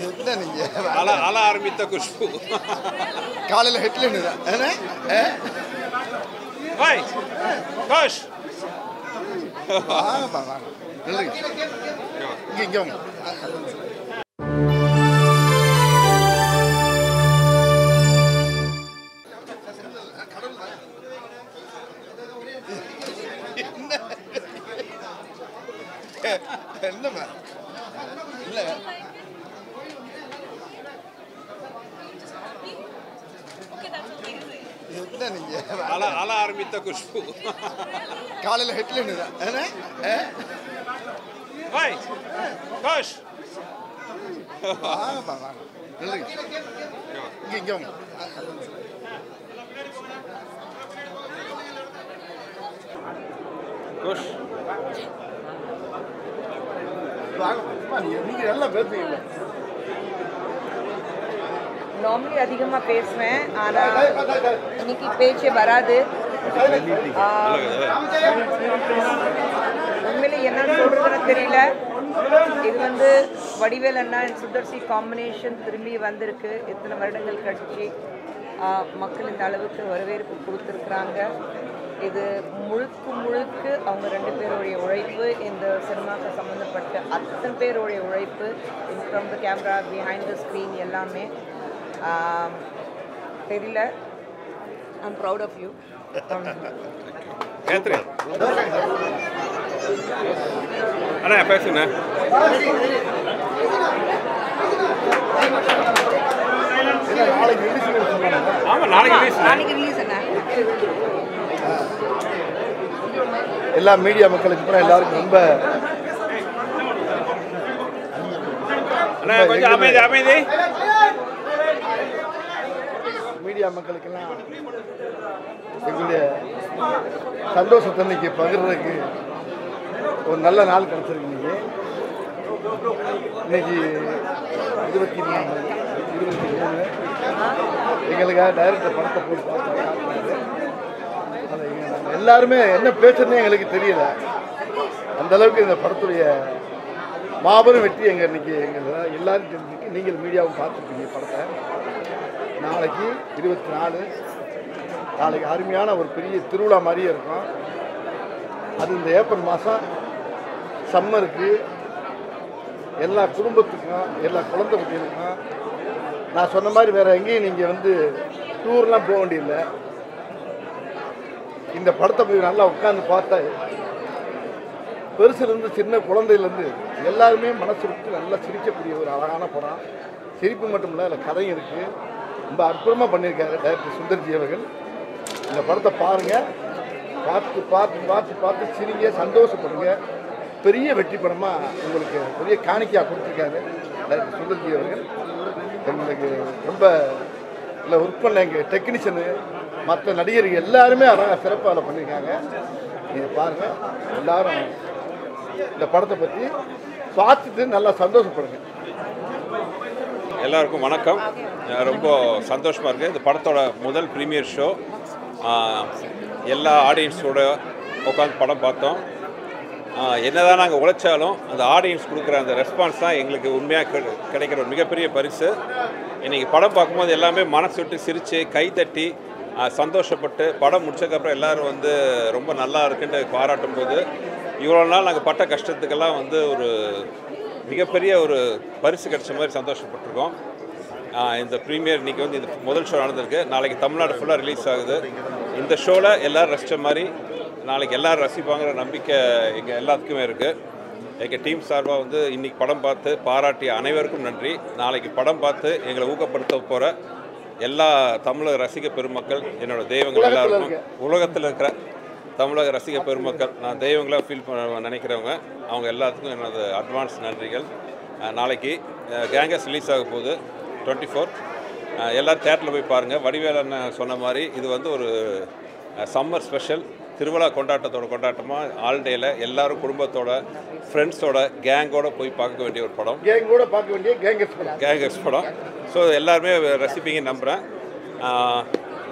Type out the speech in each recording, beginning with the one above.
என்ன நீங்க அல ஆரம்பித்த குஷ்பு காலையில் ஹெட்லைன் தான் ஓய் கோஷ் வாங்கப்பா வாங்க இல்லைங்க இங்கே வாங்க என்னம்மா இல்லை என்ன நீங்க அல ஆரம்பித்த குஷ்பு காலையில் ஹெட்லைன் தான் ஓய் கோஷ் வாங்கப்பா வாங்க இல்லைங்க இங்கே வாங்க கோஷ் நீங்கள் நல்லா பேசுவீங்களா நார்மலி அதிகமாக பேசுவேன் ஆனால் இன்னைக்கு பேச்சே வராது. உண்மையில என்ன சொல்றதுன்னு தெரியல. இது வடிவேல் அண்ணா அண்ட் சுந்தர்சி காம்பினேஷன் திரும்பி வந்திருக்கு. எத்தனை வருடங்கள் கழிச்சு மக்கள் இந்த அளவுக்கு வரவேற்பு கொடுத்துருக்குறாங்க. இது முழுக்க அவங்க ரெண்டு பேருடைய உழைப்பு, இந்த சினிமாவுக்கு சம்மந்தப்பட்ட அத்தனை பேருடைய உழைப்பு, from the camera behind the screen எல்லாமே தெரியல. I'm proud of you. அண்ணா பேசுங்க. ஆமாம் நாளைக்கு ரிலீஸ் அண்ணா. எல்லா மீடியா மக்களுக்கு கூட எல்லாருக்கும் ரொம்ப கொஞ்சம் அமைதி மீடியா மக்களுக்கெல்லாம் எங்களுடைய சந்தோஷத்தை இன்னைக்கு பகிர்றதுக்கு ஒரு நல்ல நாள் கிடச்சிருக்கு. இன்னைக்கு 23 எங்களுக்காக டைரக்டர் படத்தை போட்டு பார்த்து அதை எல்லாருமே என்ன பேசுறதுனே எங்களுக்கு தெரியல. அந்த அளவுக்கு இந்த படத்துடைய மாபெரும் வெற்றி இன்னைக்கு எல்லாரும் தெரிஞ்சுக்கு நீங்கள் மீடியாவும் பார்த்துருக்கீங்க படத்தை. நாளைக்கு 24 நாளைக்கு அருமையான ஒரு பெரிய திருவிழா மாதிரியே இருக்கும். அது இந்த ஏப்ரல் மாதம் சம்மருக்கு எல்லா குடும்பத்துக்கும் எல்லா குழந்தை குட்டிகளுக்கும் நான் சொன்ன மாதிரி வேறு எங்கேயும் நீங்கள் டூர்லாம் போக வேண்டியதில்லை. இந்த படத்தை போய் நல்லா உட்காந்து பார்த்தா பெருசுலேருந்து சின்ன குழந்தையிலேருந்து எல்லாருமே மனசு விட்டு நல்லா சிரிக்கக்கூடிய ஒரு அழகான படம். சிரிப்பு மட்டும் இல்லை, அதில் கதையும் இருக்குது. ரொம்ப அற்புதமாக பண்ணியிருக்காரு டைரக்டர் சுந்தர்ஜி அவர்கள். இந்த படத்தை பாருங்கள், பார்த்து பார்த்து பார்த்து பார்த்து சிரிங்க, சந்தோஷப்படுங்க. பெரிய வெற்றி படமாக உங்களுக்கு பெரிய காணிக்கையாக கொடுத்துருக்காரு டைரக்டர் சுந்தர்ஜி அவர்கள். எங்களுக்கு ரொம்ப இல்லை ஒர்க் பண்ண எங்கள் டெக்னீஷியனு மற்ற நடிகர்கள் எல்லாருமே அழகாக சிறப்பாக அதை பண்ணியிருக்காங்க. நீங்கள் பாருங்கள், எல்லாரும் இந்த படத்தை பற்றி பார்த்துட்டு நல்லா சந்தோஷப்படுங்க. எல்லாருக்கும் வணக்கம். ரொம்ப சந்தோஷமாக இருக்குது. இந்த படத்தோட முதல் ப்ரீமியர் ஷோ. எல்லா ஆடியன்ஸோட உட்காந்து படம் பார்த்தோம். என்னதான் நாங்கள் உழைச்சாலும் அந்த ஆடியன்ஸ் கொடுக்குற அந்த ரெஸ்பான்ஸ் தான் எங்களுக்கு உண்மையாக கிடைக்கிற ஒரு மிகப்பெரிய பரிசு. இன்றைக்கி படம் பார்க்கும்போது எல்லாமே மனசு விட்டு சிரித்து கைத்தட்டி சந்தோஷப்பட்டு படம் முடிச்சதுக்கப்புறம் எல்லோரும் ரொம்ப நல்லா இருக்குன்னு பாராட்டும் போது இவ்வளோ நாள் நாங்கள் பட்ட கஷ்டத்துக்கெல்லாம் ஒரு மிகப்பெரிய ஒரு பரிசு கிடைச்ச மாதிரி சந்தோஷப்பட்டிருக்கோம். இந்த ப்ரீமியர் இன்றைக்கி இந்த முதல் ஷோ நடந்திருக்கு. நாளைக்கு தமிழ்நாடு ஃபுல்லாக ரிலீஸ் ஆகுது. இந்த ஷோவில் எல்லோரும் ரசித்த மாதிரி நாளைக்கு எல்லோரும் ரசிப்பாங்கிற நம்பிக்கை எங்கள் எல்லாத்துக்குமே இருக்குது. எங்கள் டீம் சார்பாக இன்றைக்கி படம் பார்த்து பாராட்டிய அனைவருக்கும் நன்றி. நாளைக்கு படம் பார்த்து எங்களை ஊக்கப்படுத்த போகிற எல்லா தமிழக ரசிக பெருமக்கள், என்னோட தெய்வங்கள் எல்லாருக்கும், உலகத்தில் இருக்கிற தமிழக ரசிக பெருமக்கள், நான் தெய்வங்களாக ஃபீல் பண்ண நினைக்கிறவங்க, அவங்க எல்லாத்துக்கும் என்னோட அட்வான்ஸ் நன்றிகள். நாளைக்கு கேங்கஸ் ரிலீஸ் ஆக போகுது 24. எல்லோரும் தேட்டரில் போய் பாருங்கள். வடிவேலன்னு சொன்ன மாதிரி இது ஒரு சம்மர் ஸ்பெஷல் திருவிழா கொண்டாட்டமாக ஆல் டேயில் எல்லோரும் குடும்பத்தோட ஃப்ரெண்ட்ஸோட கேங்கோடு போய் பார்க்க வேண்டிய ஒரு படம். கேங்கோட பார்க்க வேண்டிய கேங்கஸ் படம். ஸோ எல்லாருமே ரசிப்பீங்கன்னு நம்புகிறேன்.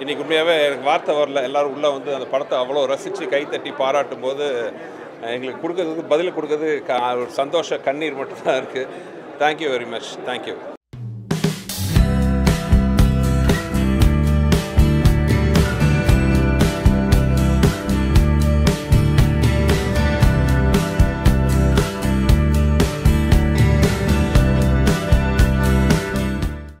இன்றைக்கி உண்மையாகவே எனக்கு வார்த்தை வரல. எல்லோரும் உள்ளே அந்த படத்தை அவ்வளோ ரசித்து கைத்தட்டி பாராட்டும் போது எங்களுக்கு கொடுக்கறதுக்கு பதில் கொடுக்கறது ஒரு சந்தோஷ கண்ணீர் மட்டும்தான் இருக்குது. Thank you very much. தேங்க்யூ.